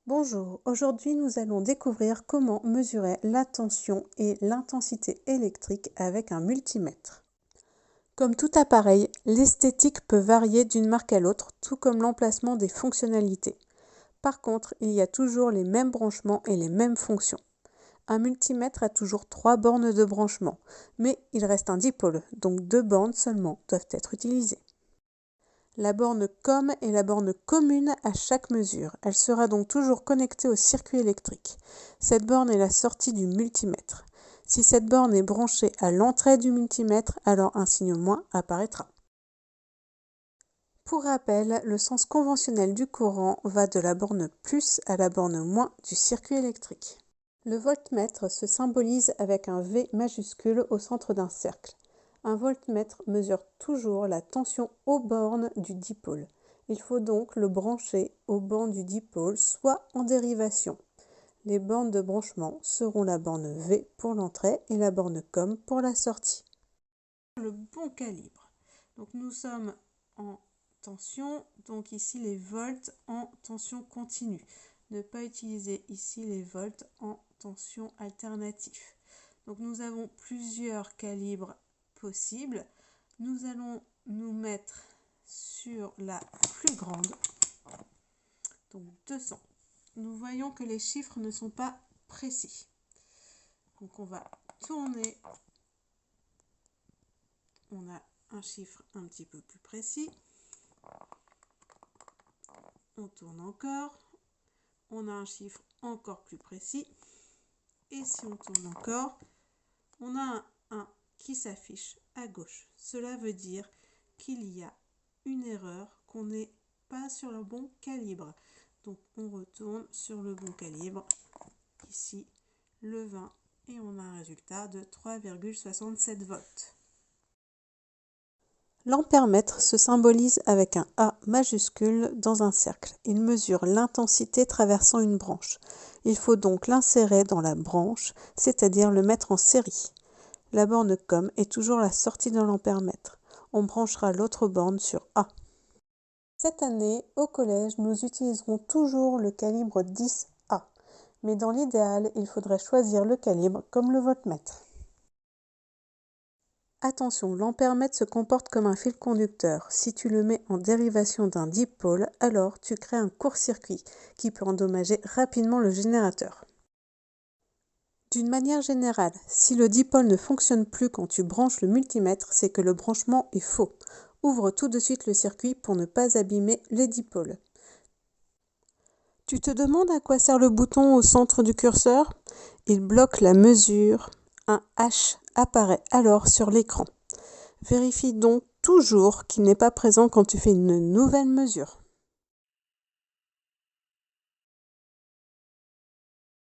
Bonjour, aujourd'hui nous allons découvrir comment mesurer la tension et l'intensité électrique avec un multimètre. Comme tout appareil, l'esthétique peut varier d'une marque à l'autre, tout comme l'emplacement des fonctionnalités. Par contre, il y a toujours les mêmes branchements et les mêmes fonctions. Un multimètre a toujours 3 bornes de branchement, mais il reste un dipôle, donc 2 bornes seulement doivent être utilisées. La borne COM est la borne commune à chaque mesure. Elle sera donc toujours connectée au circuit électrique. Cette borne est la sortie du multimètre. Si cette borne est branchée à l'entrée du multimètre, alors un signe moins apparaîtra. Pour rappel, le sens conventionnel du courant va de la borne plus à la borne moins du circuit électrique. Le voltmètre se symbolise avec un V majuscule au centre d'un cercle. Un voltmètre mesure toujours la tension aux bornes du dipôle. Il faut donc le brancher aux bornes du dipôle, soit en dérivation. Les bornes de branchement seront la borne V pour l'entrée et la borne COM pour la sortie. Le bon calibre. Donc nous sommes en tension, donc ici les volts en tension continue. Ne pas utiliser ici les volts en tension alternative. Donc nous avons plusieurs calibres possible. Nous allons nous mettre sur la plus grande, donc 200. Nous voyons que les chiffres ne sont pas précis. Donc on va tourner. On a un chiffre un petit peu plus précis. On tourne encore. On a un chiffre encore plus précis. Et si on tourne encore, on a un 1 qui s'affiche à gauche. Cela veut dire qu'il y a une erreur, qu'on n'est pas sur le bon calibre. Donc on retourne sur le bon calibre, ici le 20, et on a un résultat de 3,67 volts. L'ampèremètre se symbolise avec un A majuscule dans un cercle. Il mesure l'intensité traversant une branche. Il faut donc l'insérer dans la branche, c'est-à-dire le mettre en série. La borne COM est toujours la sortie de l'ampèremètre. On branchera l'autre borne sur A. Cette année, au collège, nous utiliserons toujours le calibre 10A. Mais dans l'idéal, il faudrait choisir le calibre comme le voltmètre. Attention, l'ampèremètre se comporte comme un fil conducteur. Si tu le mets en dérivation d'un dipôle, alors tu crées un court-circuit qui peut endommager rapidement le générateur. D'une manière générale, si le dipôle ne fonctionne plus quand tu branches le multimètre, c'est que le branchement est faux. Ouvre tout de suite le circuit pour ne pas abîmer les dipôles. Tu te demandes à quoi sert le bouton au centre du curseur? Il bloque la mesure. Un H apparaît alors sur l'écran. Vérifie donc toujours qu'il n'est pas présent quand tu fais une nouvelle mesure.